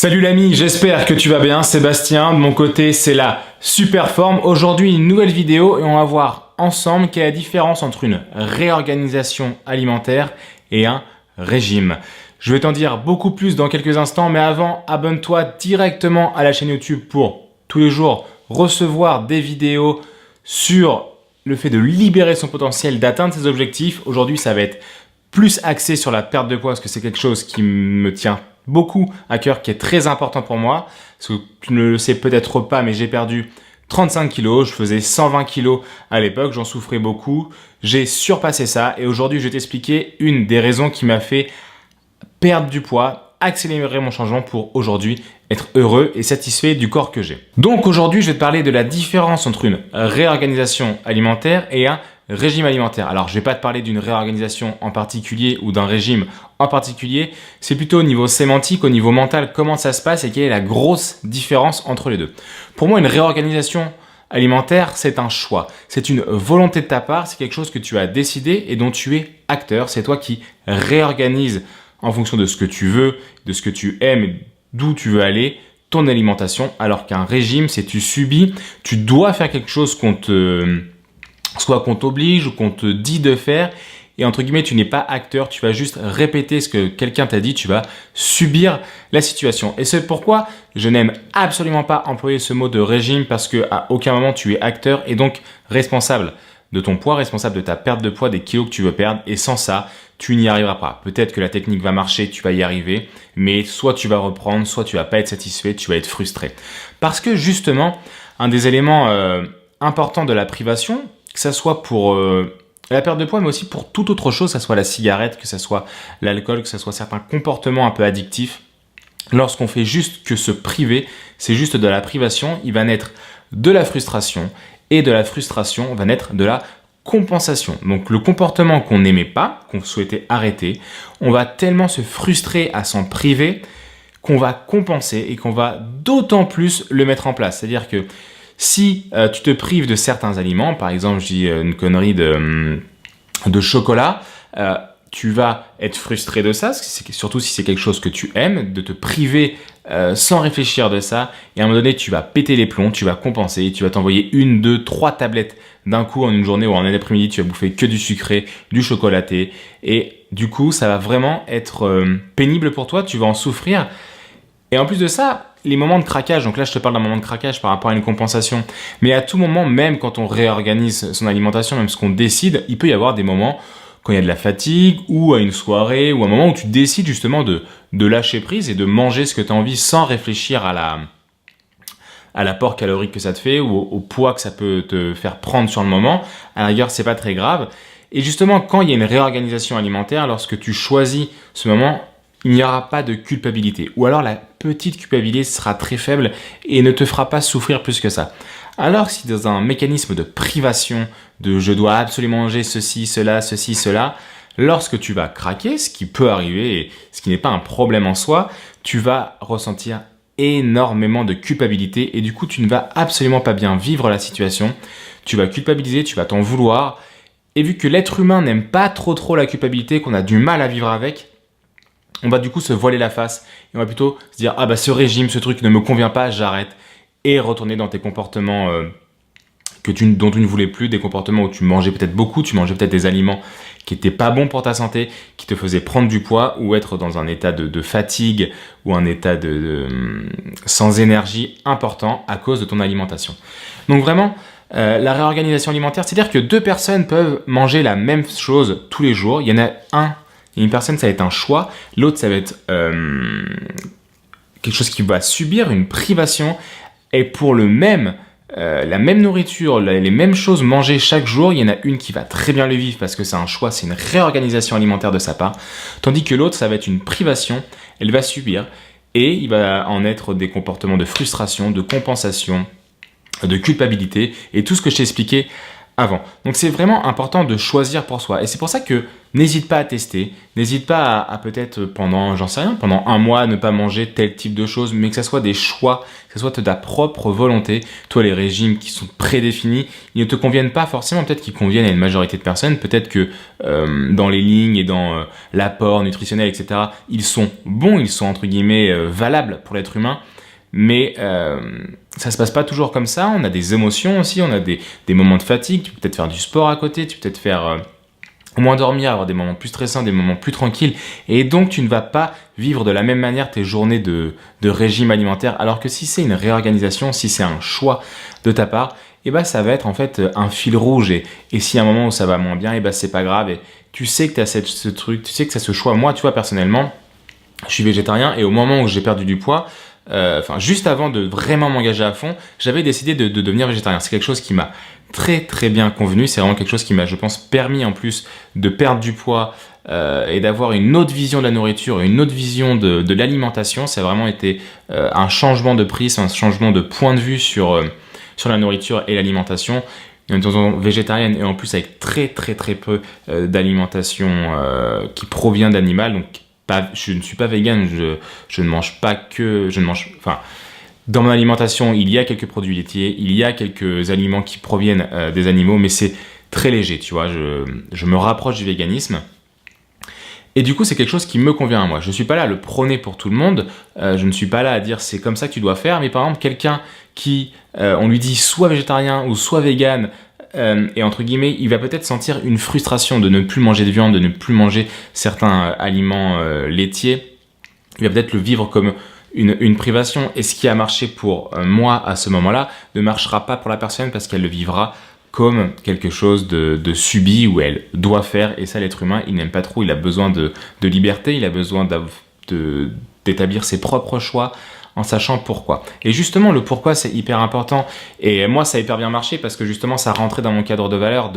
Salut l'ami, j'espère que tu vas bien. Sébastien, de mon côté, c'est la super forme. Aujourd'hui, une nouvelle vidéo et on va voir ensemble quelle est la différence entre une réorganisation alimentaire et un régime. Je vais t'en dire beaucoup plus dans quelques instants, mais avant, abonne-toi directement à la chaîne YouTube pour tous les jours recevoir des vidéos sur le fait de libérer son potentiel, d'atteindre ses objectifs. Aujourd'hui, ça va être plus axé sur la perte de poids parce que c'est quelque chose qui me tient beaucoup à cœur, qui est très important pour moi. Parce que tu ne le sais peut-être pas, mais j'ai perdu 35 kilos. Je faisais 120 kilos à l'époque. J'en souffrais beaucoup. J'ai surpassé ça. Et aujourd'hui, je vais t'expliquer une des raisons qui m'a fait perdre du poids, accélérer mon changement pour aujourd'hui être heureux et satisfait du corps que j'ai. Donc aujourd'hui, je vais te parler de la différence entre une réorganisation alimentaire et un régime alimentaire. Alors, je vais pas te parler d'une réorganisation en particulier ou d'un régime en particulier. C'est plutôt au niveau sémantique, au niveau mental, comment ça se passe et quelle est la grosse différence entre les deux. Pour moi, une réorganisation alimentaire, c'est un choix. C'est une volonté de ta part. C'est quelque chose que tu as décidé et dont tu es acteur. C'est toi qui réorganises en fonction de ce que tu veux, de ce que tu aimes et d'où tu veux aller, ton alimentation. Alors qu'un régime, c'est tu subis, tu dois faire quelque chose soit qu'on t'oblige ou qu'on te dit de faire. Et entre guillemets, tu n'es pas acteur, tu vas juste répéter ce que quelqu'un t'a dit, tu vas subir la situation. Et c'est pourquoi je n'aime absolument pas employer ce mot de régime parce qu'à aucun moment tu es acteur et donc responsable de ton poids, responsable de ta perte de poids, des kilos que tu veux perdre. Et sans ça, tu n'y arriveras pas. Peut-être que la technique va marcher, tu vas y arriver, mais soit tu vas reprendre, soit tu vas pas être satisfait, tu vas être frustré. Parce que justement, un des éléments importants de la privation, que ça soit pour la perte de poids, mais aussi pour toute autre chose, que ça soit la cigarette, que ça soit l'alcool, que ça soit certains comportements un peu addictifs. Lorsqu'on fait juste que se priver, c'est juste de la privation, il va naître de la frustration et de la frustration va naître de la compensation. Donc le comportement qu'on n'aimait pas, qu'on souhaitait arrêter, on va tellement se frustrer à s'en priver qu'on va compenser et qu'on va d'autant plus le mettre en place. C'est-à-dire que si tu te prives de certains aliments, par exemple, je dis une connerie de chocolat, tu vas être frustré de ça, surtout si c'est quelque chose que tu aimes, de te priver sans réfléchir de ça. Et à un moment donné, tu vas péter les plombs, tu vas compenser, tu vas t'envoyer 1, 2, 3 tablettes d'un coup en une journée ou en un après-midi, tu vas bouffer que du sucré, du chocolaté. Et du coup, ça va vraiment être pénible pour toi, tu vas en souffrir. Et en plus de ça, les moments de craquage, donc là je te parle d'un moment de craquage par rapport à une compensation, mais à tout moment, même quand on réorganise son alimentation, même ce qu'on décide, il peut y avoir des moments quand il y a de la fatigue ou à une soirée ou un moment où tu décides justement de lâcher prise et de manger ce que tu as envie sans réfléchir à l'apport calorique que ça te fait ou au poids que ça peut te faire prendre sur le moment. À la rigueur, c'est pas très grave. Et justement, quand il y a une réorganisation alimentaire, lorsque tu choisis ce moment, il n'y aura pas de culpabilité. Ou alors la petite culpabilité sera très faible et ne te fera pas souffrir plus que ça. Alors si dans un mécanisme de privation, de je dois absolument manger ceci, cela, lorsque tu vas craquer, ce qui peut arriver et ce qui n'est pas un problème en soi, tu vas ressentir énormément de culpabilité et du coup tu ne vas absolument pas bien vivre la situation. Tu vas culpabiliser, tu vas t'en vouloir. Et vu que l'être humain n'aime pas trop la culpabilité, qu'on a du mal à vivre avec, on va du coup se voiler la face et on va plutôt se dire « Ah bah ce régime, ce truc ne me convient pas, j'arrête » et retourner dans tes comportements dont tu ne voulais plus, des comportements où tu mangeais peut-être beaucoup, tu mangeais peut-être des aliments qui n'étaient pas bons pour ta santé, qui te faisaient prendre du poids ou être dans un état de fatigue ou un état sans énergie important à cause de ton alimentation. Donc vraiment, la réorganisation alimentaire, c'est-à-dire que 2 personnes peuvent manger la même chose tous les jours. Il y en a une personne, ça va être un choix. L'autre, ça va être quelque chose qui va subir une privation. Et pour la même nourriture, les mêmes choses mangées chaque jour, il y en a une qui va très bien le vivre parce que c'est un choix, c'est une réorganisation alimentaire de sa part. Tandis que l'autre, ça va être une privation. Elle va subir et il va en être des comportements de frustration, de compensation, de culpabilité et tout ce que je t'ai expliqué avant. Donc c'est vraiment important de choisir pour soi. Et c'est pour ça que n'hésite pas à tester, n'hésite pas à peut-être pendant, j'en sais rien, pendant un mois ne pas manger tel type de choses, mais que ça soit des choix, que ça soit de ta propre volonté. Toi, les régimes qui sont prédéfinis, ils ne te conviennent pas forcément, peut-être qu'ils conviennent à une majorité de personnes, peut-être que dans les lignes et dans l'apport nutritionnel, etc., ils sont bons, ils sont entre guillemets valables pour l'être humain. Mais ça se passe pas toujours comme ça, on a des émotions aussi, on a des moments de fatigue, tu peux peut-être faire du sport à côté, tu peux peut-être faire moins dormir, avoir des moments plus stressants, des moments plus tranquilles, et donc tu ne vas pas vivre de la même manière tes journées de régime alimentaire, alors que si c'est une réorganisation, si c'est un choix de ta part, et ben ça va être en fait un fil rouge, et si à un moment où ça va moins bien, et ben c'est pas grave, et tu sais que tu as ce truc, tu sais que tu as ce choix. Moi, tu vois, personnellement, je suis végétarien, et au moment où j'ai perdu du poids, juste avant de vraiment m'engager à fond, j'avais décidé de devenir végétarien. C'est quelque chose qui m'a très très bien convenu. C'est vraiment quelque chose qui m'a, je pense, permis en plus de perdre du poids et d'avoir une autre vision de la nourriture, une autre vision de l'alimentation. Ça a vraiment été un changement de prise, un changement de point de vue sur la nourriture et l'alimentation. Une alimentation végétarienne et en plus avec très très très peu d'alimentation qui provient d'animal. Donc je ne suis pas vegan, je ne mange pas que... Dans mon alimentation, il y a quelques produits laitiers, il y a quelques aliments qui proviennent des animaux, mais c'est très léger, tu vois, je me rapproche du véganisme. Et du coup, c'est quelque chose qui me convient à moi. Je ne suis pas là à le prôner pour tout le monde, je ne suis pas là à dire c'est comme ça que tu dois faire, mais par exemple, quelqu'un qui, on lui dit soit végétarien ou soit vegan, et entre guillemets, il va peut-être sentir une frustration de ne plus manger de viande, de ne plus manger certains aliments laitiers. Il va peut-être le vivre comme une privation. Et ce qui a marché pour moi à ce moment-là ne marchera pas pour la personne parce qu'elle le vivra comme quelque chose de subi où elle doit faire. Et ça, l'être humain, il n'aime pas trop. Il a besoin de liberté, il a besoin d'établir ses propres choix en sachant pourquoi. Et justement, le pourquoi, c'est hyper important. Et moi, ça a hyper bien marché parce que justement, ça rentrait dans mon cadre de valeur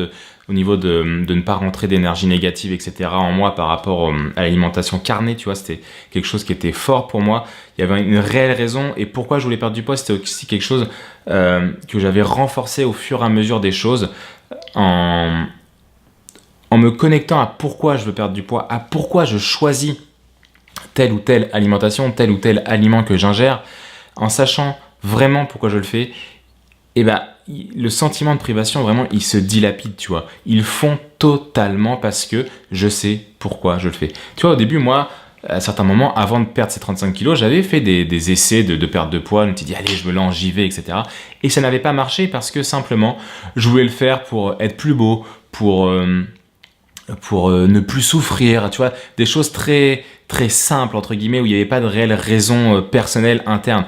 au niveau de ne pas rentrer d'énergie négative, etc. en moi par rapport à l'alimentation carnée, tu vois, c'était quelque chose qui était fort pour moi. Il y avait une réelle raison. Et pourquoi je voulais perdre du poids, c'était aussi quelque chose que j'avais renforcé au fur et à mesure des choses en me connectant à pourquoi je veux perdre du poids, à pourquoi je choisis telle ou telle alimentation, tel ou tel aliment que j'ingère, en sachant vraiment pourquoi je le fais, et ben le sentiment de privation, vraiment, il se dilapide, tu vois. Ils font totalement parce que je sais pourquoi je le fais. Tu vois, au début, moi, à certains moments, avant de perdre ces 35 kilos, j'avais fait des essais de perte de poids. Je me suis dit, allez, je me lance, j'y vais, etc. Et ça n'avait pas marché parce que simplement, je voulais le faire pour être plus beau, pour ne plus souffrir, tu vois, des choses très très simples entre guillemets où il n'y avait pas de réelle raison personnelle interne.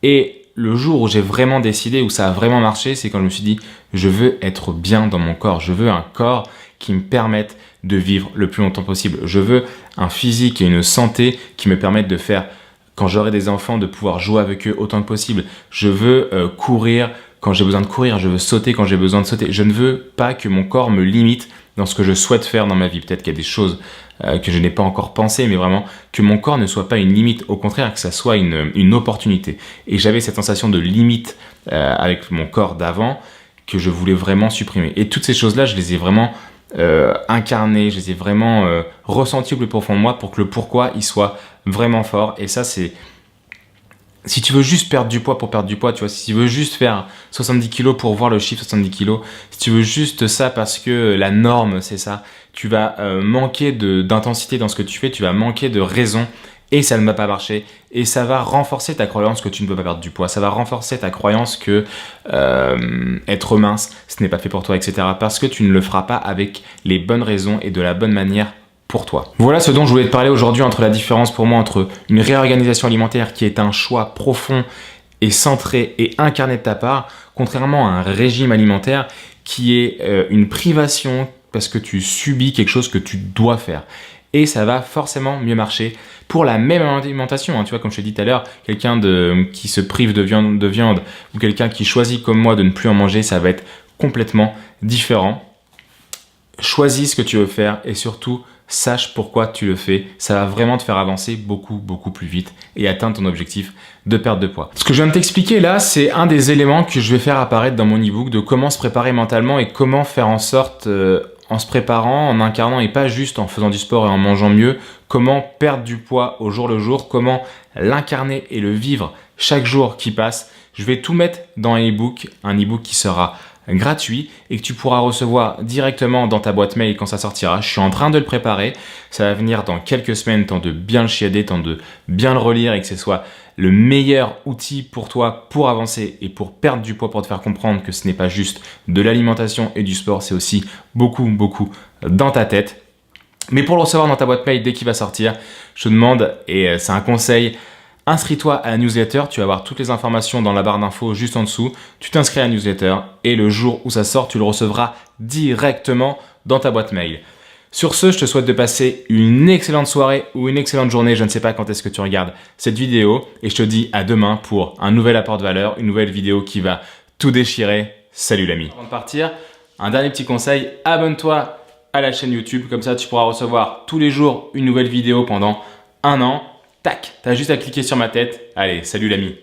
Et le jour où j'ai vraiment décidé, où ça a vraiment marché, c'est quand je me suis dit je veux être bien dans mon corps, je veux un corps qui me permette de vivre le plus longtemps possible, je veux un physique et une santé qui me permettent de faire, quand j'aurai des enfants, de pouvoir jouer avec eux autant que possible, je veux courir quand j'ai besoin de courir, je veux sauter quand j'ai besoin de sauter, je ne veux pas que mon corps me limite dans ce que je souhaite faire dans ma vie. Peut-être qu'il y a des choses que je n'ai pas encore pensé, mais vraiment que mon corps ne soit pas une limite, au contraire que ça soit une opportunité. Et j'avais cette sensation de limite avec mon corps d'avant que je voulais vraiment supprimer. Et toutes ces choses-là, je les ai vraiment incarnées, je les ai vraiment ressenties au plus profond de moi pour que le pourquoi il soit vraiment fort. Et ça, c'est... Si tu veux juste perdre du poids pour perdre du poids, tu vois, si tu veux juste faire 70 kilos pour voir le chiffre 70 kilos, si tu veux juste ça parce que la norme c'est ça, tu vas manquer d'intensité dans ce que tu fais, tu vas manquer de raison et ça ne va pas marcher et ça va renforcer ta croyance que tu ne peux pas perdre du poids, ça va renforcer ta croyance que être mince ce n'est pas fait pour toi, etc. parce que tu ne le feras pas avec les bonnes raisons et de la bonne manière pour toi. Voilà ce dont je voulais te parler aujourd'hui entre la différence pour moi entre une réorganisation alimentaire qui est un choix profond et centré et incarné de ta part, contrairement à un régime alimentaire qui est une privation parce que tu subis quelque chose que tu dois faire. Et ça va forcément mieux marcher pour la même alimentation. Hein. Tu vois, comme je te dis tout à l'heure, quelqu'un qui se prive de viande ou quelqu'un qui choisit comme moi de ne plus en manger, ça va être complètement différent. Choisis ce que tu veux faire et surtout sache pourquoi tu le fais. Ça va vraiment te faire avancer beaucoup plus vite et atteindre ton objectif de perte de poids. Ce que je viens de t'expliquer là, c'est un des éléments que je vais faire apparaître dans mon ebook de comment se préparer mentalement et comment faire en sorte, en se préparant, en incarnant et pas juste en faisant du sport et en mangeant mieux, comment perdre du poids au jour le jour, comment l'incarner et le vivre chaque jour qui passe. Je vais tout mettre dans un ebook qui sera gratuit et que tu pourras recevoir directement dans ta boîte mail quand ça sortira. Je suis en train de le préparer, ça va venir dans quelques semaines, temps de bien le chiader, temps de bien le relire et que ce soit le meilleur outil pour toi pour avancer et pour perdre du poids, pour te faire comprendre que ce n'est pas juste de l'alimentation et du sport, c'est aussi beaucoup dans ta tête. Mais pour le recevoir dans ta boîte mail dès qu'il va sortir, je te demande, et c'est un conseil, inscris-toi à la newsletter, tu vas avoir toutes les informations dans la barre d'infos juste en dessous. Tu t'inscris à la newsletter et le jour où ça sort, tu le recevras directement dans ta boîte mail. Sur ce, je te souhaite de passer une excellente soirée ou une excellente journée. Je ne sais pas quand est-ce que tu regardes cette vidéo et je te dis à demain pour un nouvel apport de valeur, une nouvelle vidéo qui va tout déchirer. Salut l'ami. Avant de partir, un dernier petit conseil, abonne-toi à la chaîne YouTube, comme ça tu pourras recevoir tous les jours une nouvelle vidéo pendant un an. Tac, t'as juste à cliquer sur ma tête. Allez, salut l'ami.